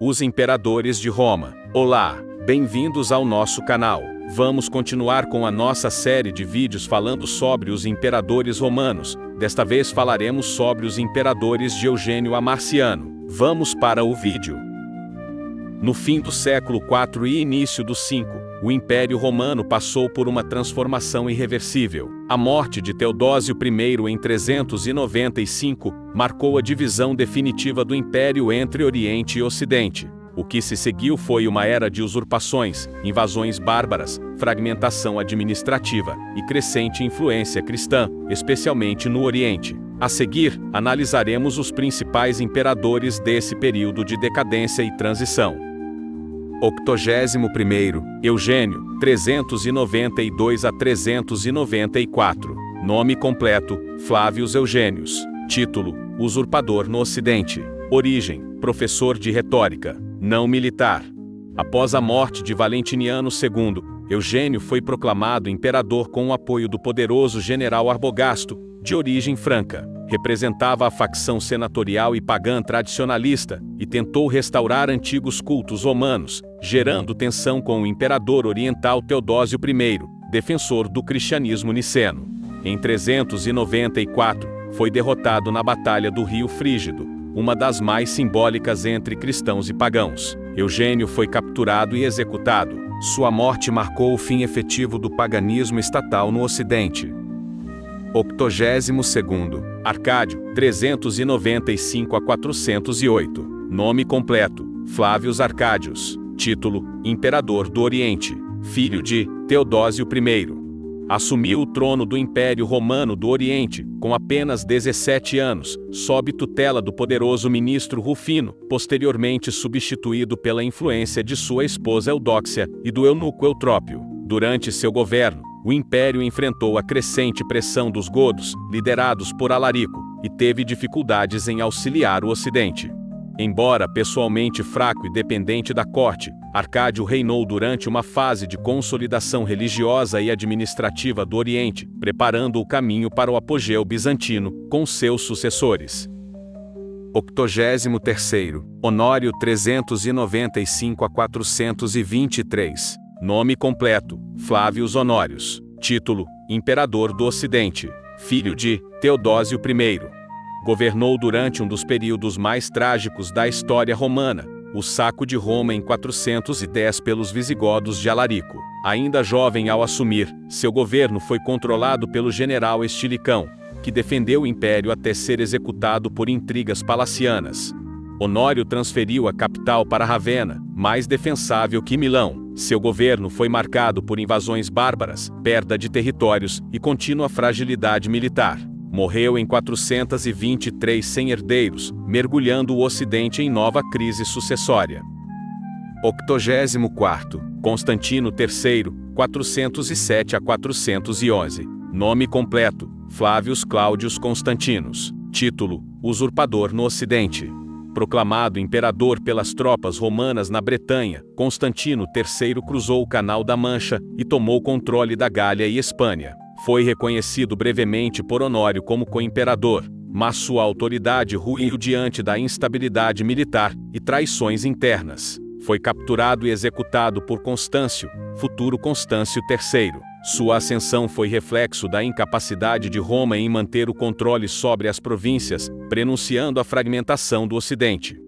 Os imperadores de Roma. Olá, bem-vindos ao nosso canal. Vamos continuar com a nossa série de vídeos falando sobre os imperadores romanos. Desta vez falaremos sobre os imperadores de Eugênio a Marciano. Vamos para o vídeo. No fim do século IV e início do V, o Império Romano passou por uma transformação irreversível. A morte de Teodósio I em 395 marcou a divisão definitiva do Império entre Oriente e Ocidente. O que se seguiu foi uma era de usurpações, invasões bárbaras, fragmentação administrativa e crescente influência cristã, especialmente no Oriente. A seguir, analisaremos os principais imperadores desse período de decadência e transição. 81º, Eugênio, 392 a 394. Nome completo, Flávios Eugênios. Título, usurpador no Ocidente. Origem, professor de retórica, não militar. Após a morte de Valentiniano II, Eugênio foi proclamado imperador com o apoio do poderoso general Arbogasto, de origem franca. Representava a facção senatorial e pagã tradicionalista e tentou restaurar antigos cultos romanos, gerando tensão com o imperador oriental Teodósio I, defensor do cristianismo niceno. Em 394, foi derrotado na Batalha do Rio Frígido, uma das mais simbólicas entre cristãos e pagãos. Eugênio foi capturado e executado. Sua morte marcou o fim efetivo do paganismo estatal no Ocidente. 82º, Arcádio, 395 a 408. Nome completo, Flávios Arcádios. Título, Imperador do Oriente. Filho de Teodósio I. Assumiu o trono do Império Romano do Oriente, com apenas 17 anos, sob tutela do poderoso ministro Rufino, posteriormente substituído pela influência de sua esposa Eudóxia e do eunuco Eutrópio. Durante seu governo, o Império enfrentou a crescente pressão dos godos, liderados por Alarico, e teve dificuldades em auxiliar o Ocidente. Embora pessoalmente fraco e dependente da corte, Arcádio reinou durante uma fase de consolidação religiosa e administrativa do Oriente, preparando o caminho para o apogeu bizantino, com seus sucessores. 83º, Honório 395 a 423. Nome completo, Flávios Honórios. Título, Imperador do Ocidente. Filho de Teodósio I. Governou durante um dos períodos mais trágicos da história romana, o saco de Roma em 410 pelos visigodos de Alarico. Ainda jovem ao assumir, seu governo foi controlado pelo general Estilicão, que defendeu o império até ser executado por intrigas palacianas. Honório transferiu a capital para Ravenna, mais defensável que Milão. Seu governo foi marcado por invasões bárbaras, perda de territórios e contínua fragilidade militar. Morreu em 423 sem herdeiros, mergulhando o Ocidente em nova crise sucessória. 84º, Constantino III, 407 a 411. Nome completo, Flávios Cláudios Constantinos. Título, usurpador no Ocidente. Proclamado imperador pelas tropas romanas na Bretanha, Constantino III cruzou o Canal da Mancha e tomou controle da Gália e Espanha. Foi reconhecido brevemente por Honório como co-imperador, mas sua autoridade ruiu diante da instabilidade militar e traições internas. Foi capturado e executado por Constâncio, futuro Constâncio III. Sua ascensão foi reflexo da incapacidade de Roma em manter o controle sobre as províncias, prenunciando a fragmentação do Ocidente.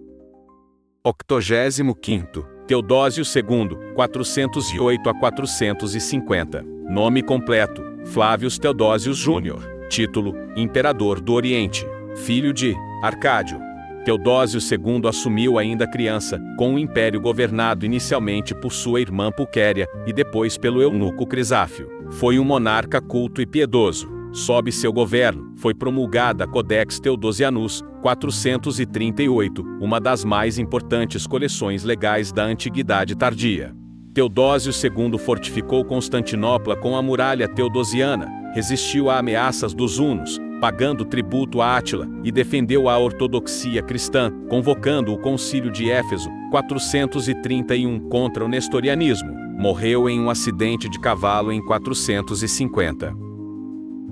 85º, Teodósio II, 408 a 450. Nome completo, Flávios Teodósios Júnior. Título, Imperador do Oriente. Filho de Arcádio. Teodósio II assumiu ainda criança, com o império governado inicialmente por sua irmã Pulquéria e depois pelo eunuco Crisáfio. Foi um monarca culto e piedoso. Sob seu governo, foi promulgada a Codex Theodosianus, 438, uma das mais importantes coleções legais da Antiguidade Tardia. Teodósio II fortificou Constantinopla com a muralha teodosiana, resistiu a ameaças dos hunos, pagando tributo a Átila, e defendeu a ortodoxia cristã, convocando o Concílio de Éfeso, 431, contra o nestorianismo. Morreu em um acidente de cavalo em 450.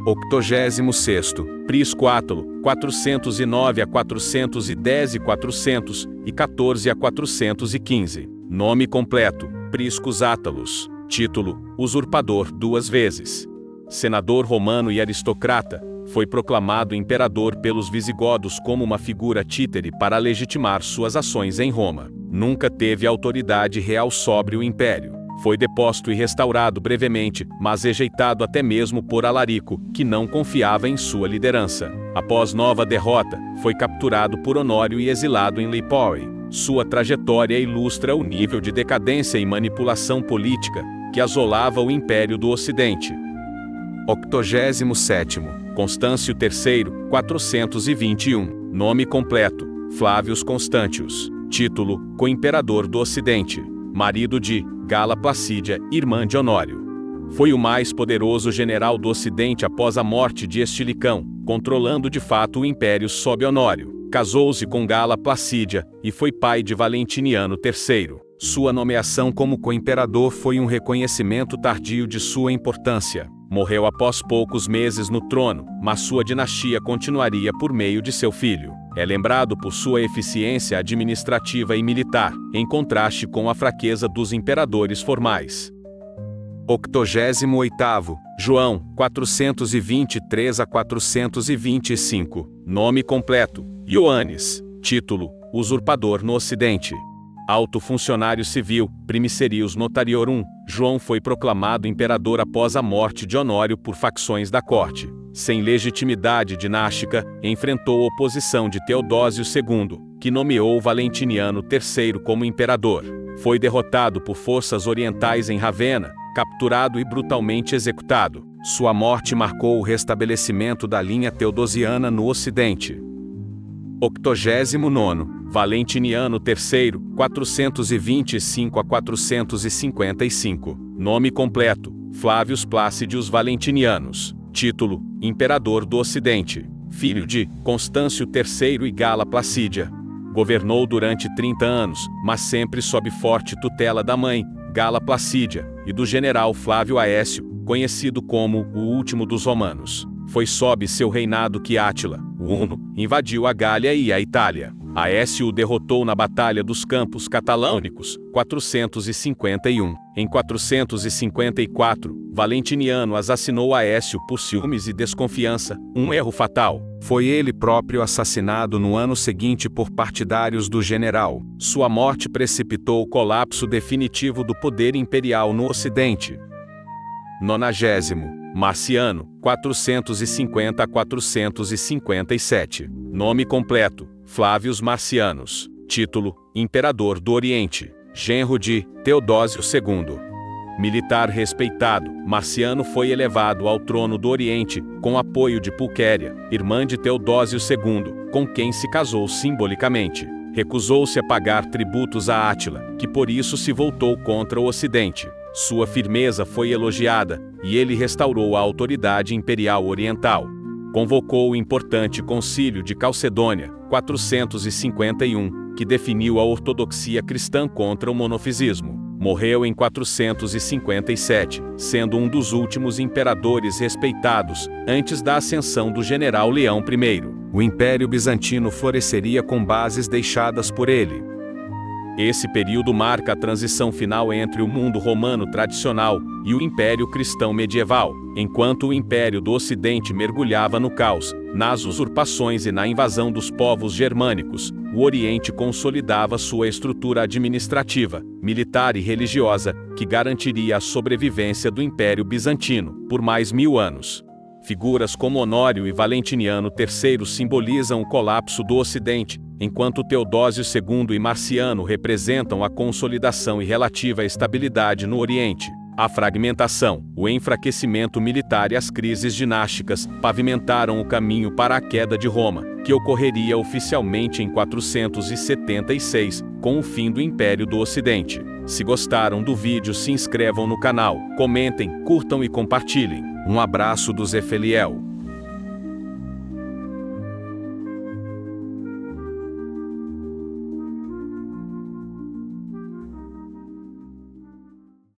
86º, Prisco Átulo, 409 a 410 e 414 a 415. Nome completo: Priscus Átalos. Título: usurpador 2 vezes. Senador romano e aristocrata, foi proclamado imperador pelos visigodos como uma figura títere para legitimar suas ações em Roma. Nunca teve autoridade real sobre o império. Foi deposto e restaurado brevemente, mas rejeitado até mesmo por Alarico, que não confiava em sua liderança. Após nova derrota, foi capturado por Honório e exilado em Lipói. Sua trajetória ilustra o nível de decadência e manipulação política que assolava o Império do Ocidente. 87º, Constâncio III, 421. Nome completo: Flávius Constantius. Título: co-imperador do Ocidente. Marido de Gala Placídia, irmã de Honório. Foi o mais poderoso general do Ocidente após a morte de Estilicão, controlando de fato o império sob Honório. Casou-se com Gala Placídia e foi pai de Valentiniano III. Sua nomeação como co-imperador foi um reconhecimento tardio de sua importância. Morreu após poucos meses no trono, mas sua dinastia continuaria por meio de seu filho. É lembrado por sua eficiência administrativa e militar, em contraste com a fraqueza dos imperadores formais. 88º, João, 423 a 425. Nome completo: Ioannes. Título: usurpador no Ocidente. Alto funcionário civil, primicerius notariorum, João foi proclamado imperador após a morte de Honório por facções da corte. Sem legitimidade dinástica, enfrentou oposição de Teodósio II, que nomeou Valentiniano III como imperador. Foi derrotado por forças orientais em Ravenna, capturado e brutalmente executado. Sua morte marcou o restabelecimento da linha teodosiana no Ocidente. 89º, Valentiniano III, 425 a 455. Nome completo: Flávios Plácidios Valentinianos. Título: imperador do Ocidente. Filho de Constâncio III e Gala Placídia. Governou durante 30 anos, mas sempre sob forte tutela da mãe, Gala Placídia, e do general Flávio Aécio, conhecido como o último dos romanos. Foi sob seu reinado que Átila, o Huno, invadiu a Gália e a Itália. Aécio o derrotou na Batalha dos Campos Catalâunicos, 451. Em 454, Valentiniano assassinou Aécio por ciúmes e desconfiança, um erro fatal. Foi ele próprio assassinado no ano seguinte por partidários do general. Sua morte precipitou o colapso definitivo do poder imperial no Ocidente. 90º, Marciano, 450 a 457. Nome completo: Flávios Marcianos. Título: imperador do Oriente. Genro de Teodósio II. Militar respeitado, Marciano foi elevado ao trono do Oriente, com apoio de Pulquéria, irmã de Teodósio II, com quem se casou simbolicamente. Recusou-se a pagar tributos a Átila, que por isso se voltou contra o Ocidente. Sua firmeza foi elogiada, e ele restaurou a autoridade imperial oriental. Convocou o importante Concílio de Calcedônia, 451, que definiu a ortodoxia cristã contra o monofisismo. Morreu em 457, sendo um dos últimos imperadores respeitados, antes da ascensão do general Leão I. O Império Bizantino floresceria com bases deixadas por ele. Esse período marca a transição final entre o mundo romano tradicional e o Império Cristão medieval, enquanto o Império do Ocidente mergulhava no caos, nas usurpações e na invasão dos povos germânicos. O Oriente consolidava sua estrutura administrativa, militar e religiosa, que garantiria a sobrevivência do Império Bizantino por mais 1000 anos. Figuras como Honório e Valentiniano III simbolizam o colapso do Ocidente, enquanto Teodósio II e Marciano representam a consolidação e relativa estabilidade no Oriente. A fragmentação, o enfraquecimento militar e as crises dinásticas pavimentaram o caminho para a queda de Roma, que ocorreria oficialmente em 476, com o fim do Império do Ocidente. Se gostaram do vídeo, se inscrevam no canal, comentem, curtam e compartilhem. Um abraço do Zé Feliel.